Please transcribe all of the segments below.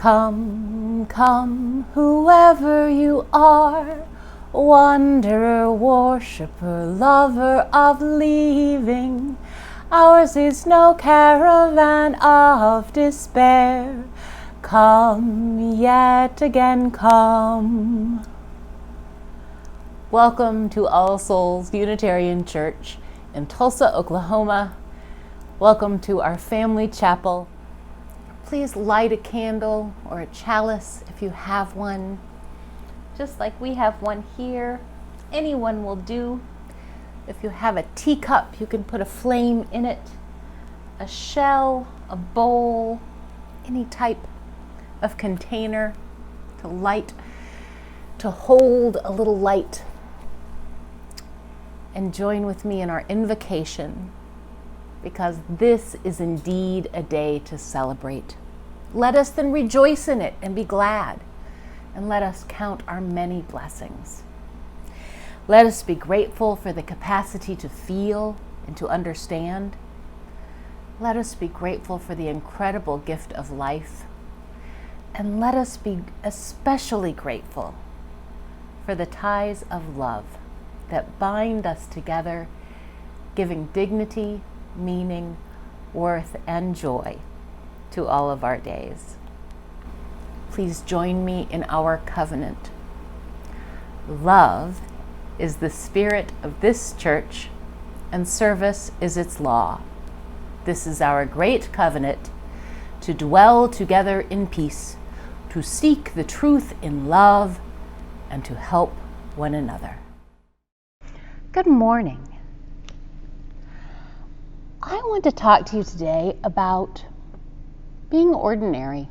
Come, come, whoever you are, wanderer, worshipper, lover of leaving. Ours is no caravan of despair. Come, yet again come. Welcome to All Souls Unitarian Church in Tulsa, Oklahoma. Welcome to our family chapel. Please light a candle or a chalice if you have one, just like we have one here. Anyone will do. If you have a teacup, you can put a flame in it, a shell, a bowl, any type of container to light, to hold a little light. And join with me in our invocation, because this is indeed a day to celebrate. Let us then rejoice in it and be glad, and let us count our many blessings. Let us be grateful for the capacity to feel and to understand. Let us be grateful for the incredible gift of life, and let us be especially grateful for the ties of love that bind us together, giving dignity, meaning, worth, and joy to all of our days. Please join me in our covenant. Love is the spirit of this church, and service is its law. This is our great covenant, to dwell together in peace, to seek the truth in love, and to help one another. Good morning. I want to talk to you today about being ordinary.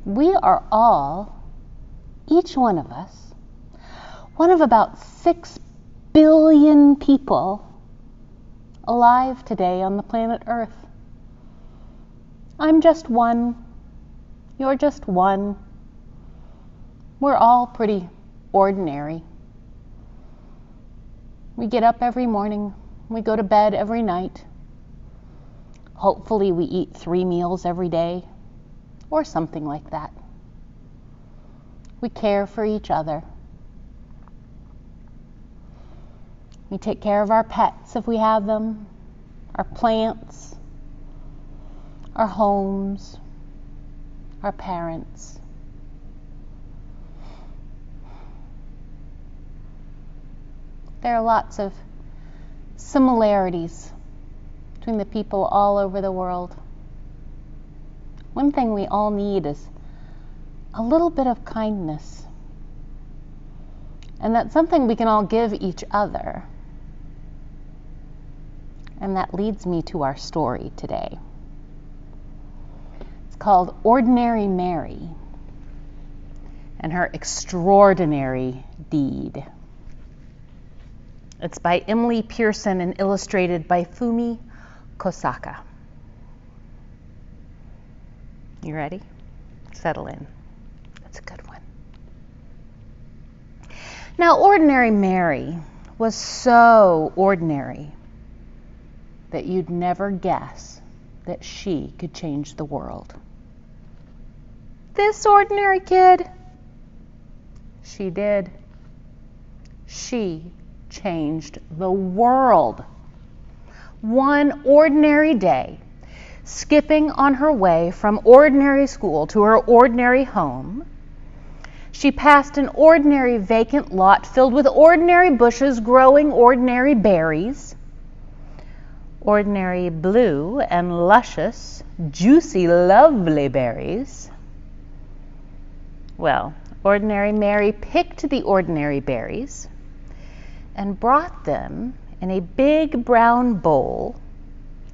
We are all, each one of us, one of about 6 billion people alive today on the planet Earth. I'm just one. You're just one. We're all pretty ordinary. We get up every morning. We go to bed every night. Hopefully we eat 3 meals every day, or something like that. We care for each other. We take care of our pets if we have them, our plants, our homes, our parents. There are lots of similarities between the people all over the world. One thing we all need is a little bit of kindness. And that's something we can all give each other. And that leads me to our story today. It's called Ordinary Mary and Her Extraordinary Deed. It's by Emily Pearson and illustrated by Fumi Kosaka. You ready? Settle in. That's a good one. Now, Ordinary Mary was so ordinary that you'd never guess that she could change the world. This ordinary kid, she did. She changed the world. One ordinary day, skipping on her way from ordinary school to her ordinary home, she passed an ordinary vacant lot filled with ordinary bushes growing ordinary berries, ordinary blue and luscious, juicy, lovely berries. Well, Ordinary Mary picked the ordinary berries and brought them in a big brown bowl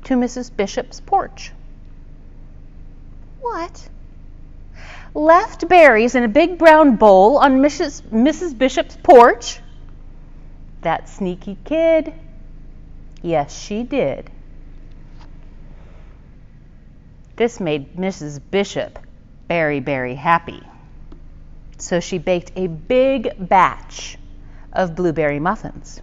to Mrs. Bishop's porch. What? Left berries in a big brown bowl on Mrs. Bishop's porch? That sneaky kid. Yes, she did. This made Mrs. Bishop very, very happy. So she baked a big batch of blueberry muffins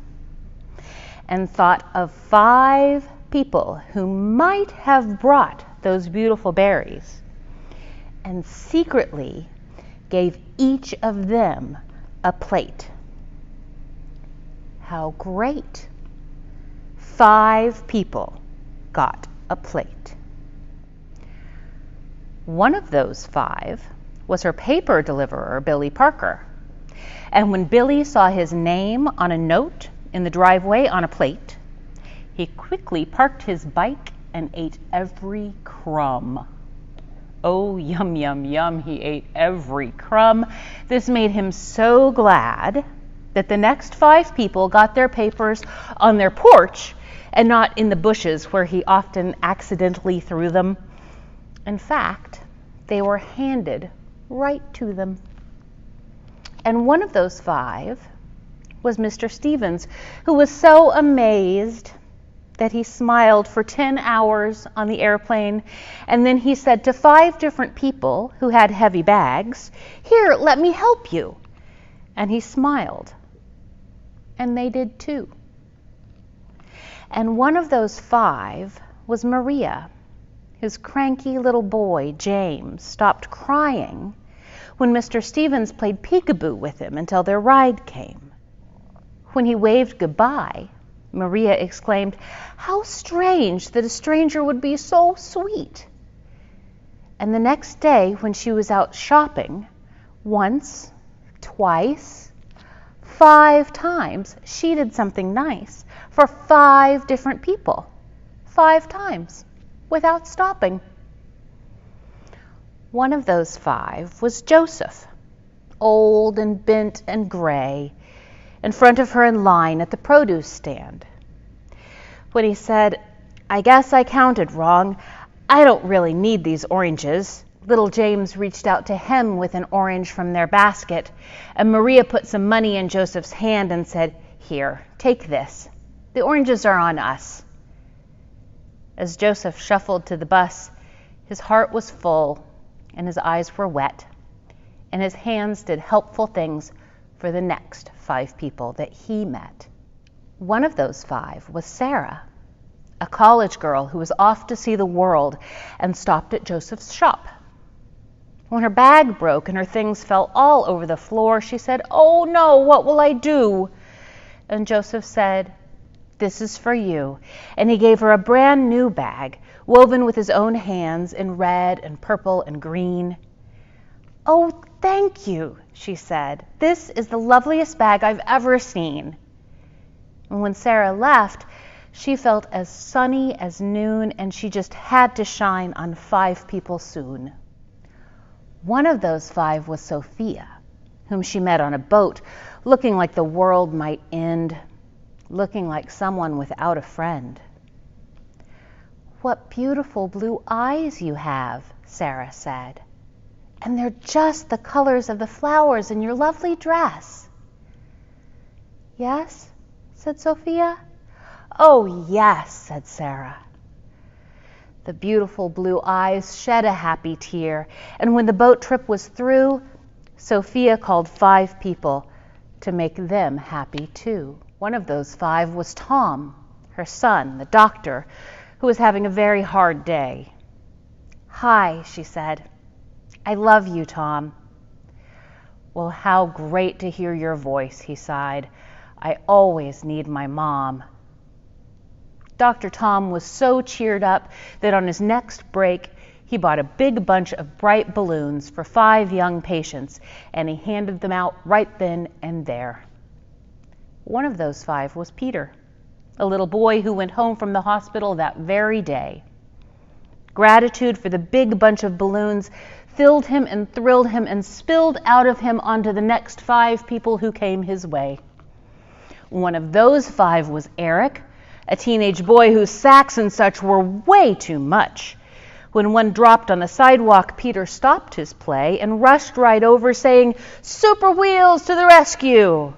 and thought of 5 people who might have brought those beautiful berries and secretly gave each of them a plate. How great! 5 people got a plate. One of those 5 was her paper deliverer, Billy Parker. And when Billy saw his name on a note in the driveway on a plate, he quickly parked his bike and ate every crumb. Oh, yum, yum, yum, he ate every crumb. This made him so glad that the next 5 people got their papers on their porch and not in the bushes where he often accidentally threw them. In fact, they were handed right to them. And one of those 5 was Mr. Stevens, who was so amazed that he smiled for 10 hours on the airplane, and then he said to 5 different people who had heavy bags, "Here, let me help you." And he smiled, and they did too. And one of those 5 was Maria. His cranky little boy, James, stopped crying when Mr. Stevens played peekaboo with him until their ride came. When he waved goodbye, Maria exclaimed, "How strange that a stranger would be so sweet." And the next day, when she was out shopping, once, twice, 5 times, she did something nice for 5 different people. 5 times, without stopping. One of those 5 was Joseph, old and bent and gray, in front of her in line at the produce stand. When he said, "I guess I counted wrong. I don't really need these oranges," little James reached out to him with an orange from their basket, and Maria put some money in Joseph's hand and said, "Here, take this. The oranges are on us." As Joseph shuffled to the bus, his heart was full and his eyes were wet, and his hands did helpful things for the next 5 people that he met. One of those 5 was Sarah, a college girl who was off to see the world and stopped at Joseph's shop. When her bag broke and her things fell all over the floor, she said, "Oh no, what will I do?" And Joseph said, "This is for you." And he gave her a brand new bag, woven with his own hands in red and purple and green. "Oh, thank you," she said. "This is the loveliest bag I've ever seen." And when Sarah left, she felt as sunny as noon, and she just had to shine on 5 people soon. One of those 5 was Sophia, whom she met on a boat, looking like the world might end, looking like someone without a friend. "What beautiful blue eyes you have," Sarah said. "And they're just the colors of the flowers in your lovely dress." "Yes?" said Sophia. "Oh, yes," said Sarah. The beautiful blue eyes shed a happy tear, and when the boat trip was through, Sophia called 5 people to make them happy too. One of those 5 was Tom, her son, the doctor, who was having a very hard day. "Hi," she said. "I love you, Tom." "Well, how great to hear your voice," he sighed. "I always need my mom." Dr. Tom was so cheered up that on his next break, he bought a big bunch of bright balloons for 5 young patients, and he handed them out right then and there. One of those 5 was Peter, a little boy who went home from the hospital that very day. Gratitude for the big bunch of balloons filled him and thrilled him and spilled out of him onto the next 5 people who came his way. One of those 5 was Eric, a teenage boy whose sacks and such were way too much. When one dropped on the sidewalk, Peter stopped his play and rushed right over, saying, "Super Wheels to the rescue!"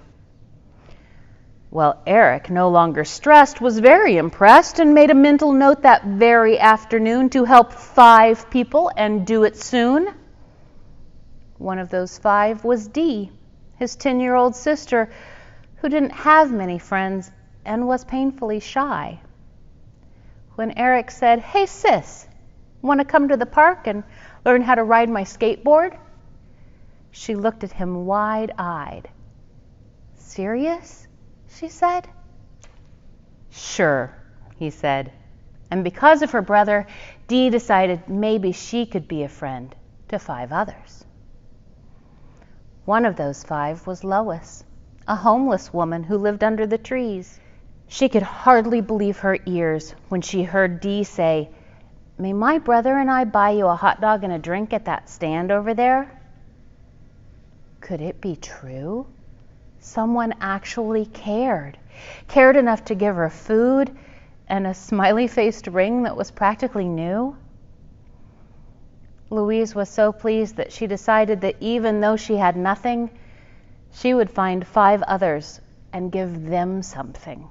Well, Eric, no longer stressed, was very impressed and made a mental note that very afternoon to help 5 people and do it soon. One of those 5 was Dee, his 10-year-old sister, who didn't have many friends and was painfully shy. When Eric said, "Hey sis, Want to come to the park and learn how to ride my skateboard? She looked at him wide-eyed. Serious? She said. Sure, he said. And because of her brother, Dee decided maybe she could be a friend to 5 others. One of those 5 was Lois, a homeless woman who lived under the trees. She could hardly believe her ears when she heard Dee say, "May my brother and I buy you a hot dog and a drink at that stand over there?" Could it be true? Someone actually cared enough to give her food and a smiley-faced ring that was practically new? Louise was so pleased that she decided that even though she had nothing, she would find 5 others and give them something.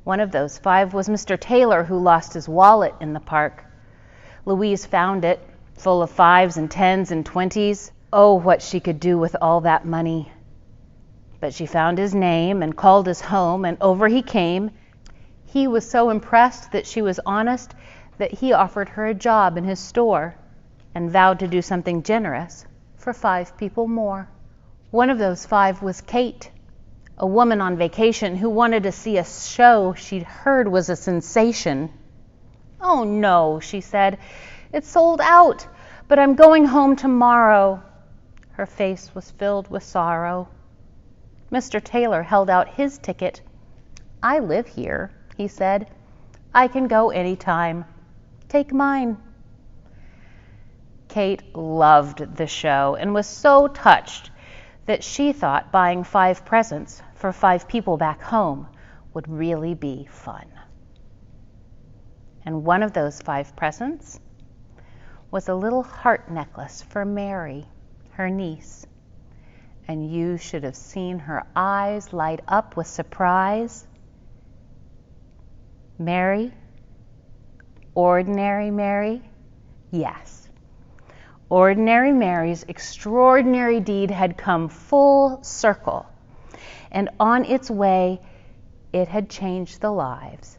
One of those 5 was Mr. Taylor, who lost his wallet in the park. Louise found it, full of 5s and 10s and 20s. Oh, what she could do with all that money. But she found his name and called his home, and over he came. He was so impressed that she was honest that he offered her a job in his store and vowed to do something generous for 5 people more. One of those 5 was Kate, a woman on vacation who wanted to see a show she'd heard was a sensation. "Oh no," she said, "it's sold out, but I'm going home tomorrow." Her face was filled with sorrow. Mr. Taylor held out his ticket. "I live here," he said. "I can go any time. Take mine." Kate loved the show and was so touched that she thought buying 5 presents for 5 people back home would really be fun. And one of those 5 presents was a little heart necklace for Mary, her niece. And you should have seen her eyes light up with surprise. Mary? Ordinary Mary? Yes. Ordinary Mary's extraordinary deed had come full circle, and on its way, it had changed the lives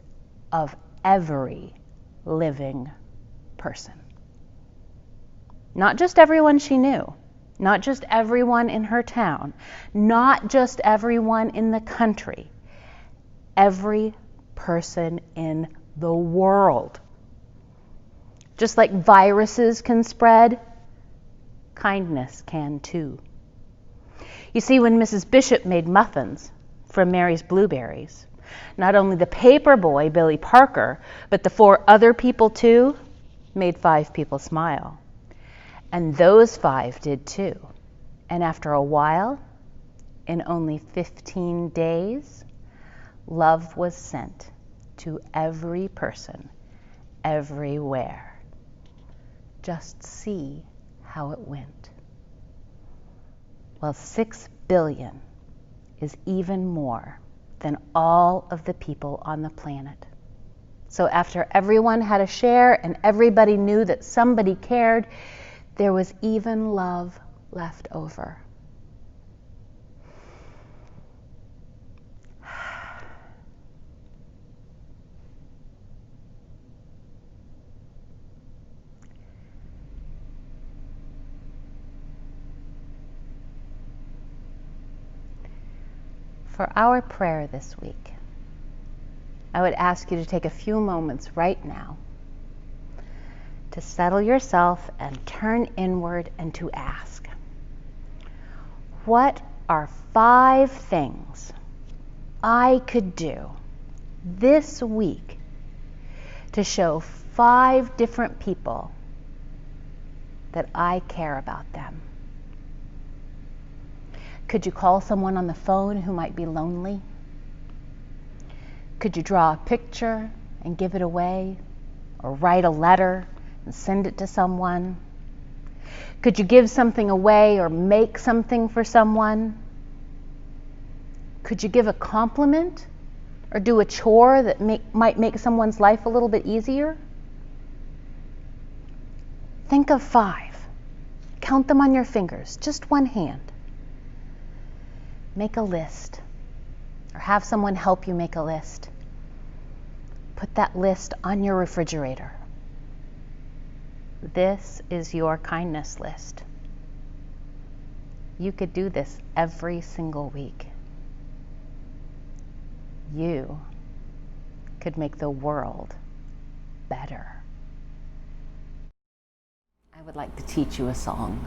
of every living person. Not just everyone she knew, not just everyone in her town, not just everyone in the country, every person in the world. Just like viruses can spread, kindness can too. You see, when Mrs. Bishop made muffins from Mary's blueberries, not only the paper boy, Billy Parker, but the 4 other people too, made 5 people smile. And those 5 did too. And after a while, in only 15 days, love was sent to every person, everywhere. Just see how it went. Well, 6 billion is even more than all of the people on the planet. So after everyone had a share and everybody knew that somebody cared, there was even love left over. For our prayer this week, I would ask you to take a few moments right now to settle yourself and turn inward and to ask, what are 5 things I could do this week to show 5 different people that I care about them? Could you call someone on the phone who might be lonely? Could you draw a picture and give it away? Or write a letter and send it to someone? Could you give something away or make something for someone? Could you give a compliment or do a chore that might make someone's life a little bit easier? Think of 5. Count them on your fingers, just one hand. Make a list, or have someone help you make a list. Put that list on your refrigerator, This is your kindness list. You could do this every single week. You could make the world better. I would like to teach you a song.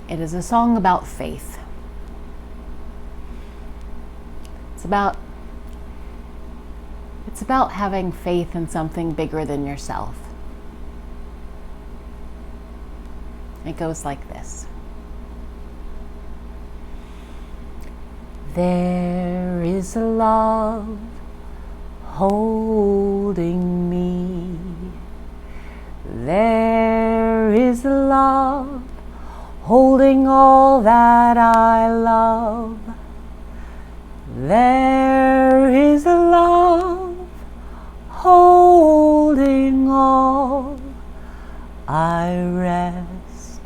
It is a song about faith. It's about having faith in something bigger than yourself. It goes like this. There is a love holding me. There is a love holding all that I love. There is a love holding all. I rest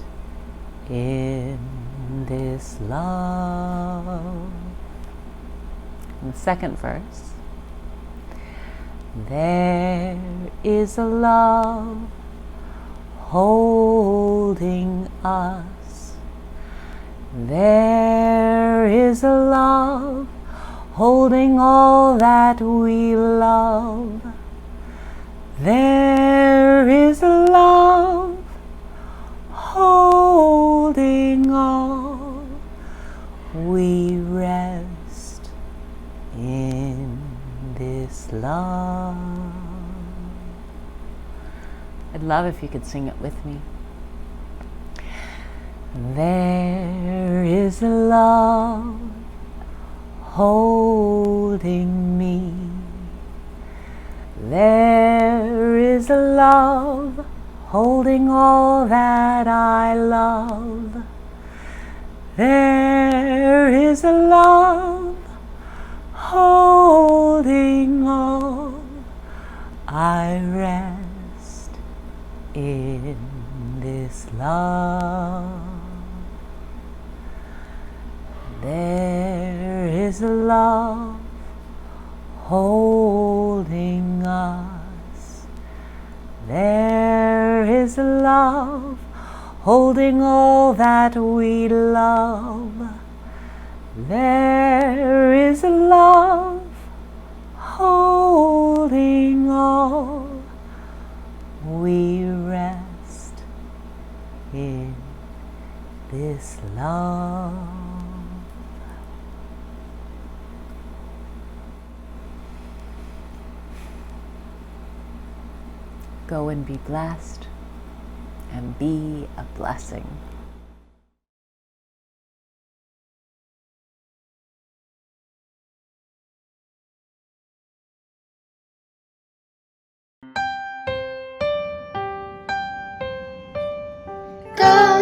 in this love. In the second verse, there is a love holding us. There is a love holding all that we love. There is a love holding all. We rest in this love. I'd love if you could sing it with me. There is a love holding me. There is a love holding all that I love. There is a love holding all. I rest in this love. There is a love holding us. There is a love holding all that we love. There is a love holding all. We rest in this love. Go and be blessed and be a blessing. Go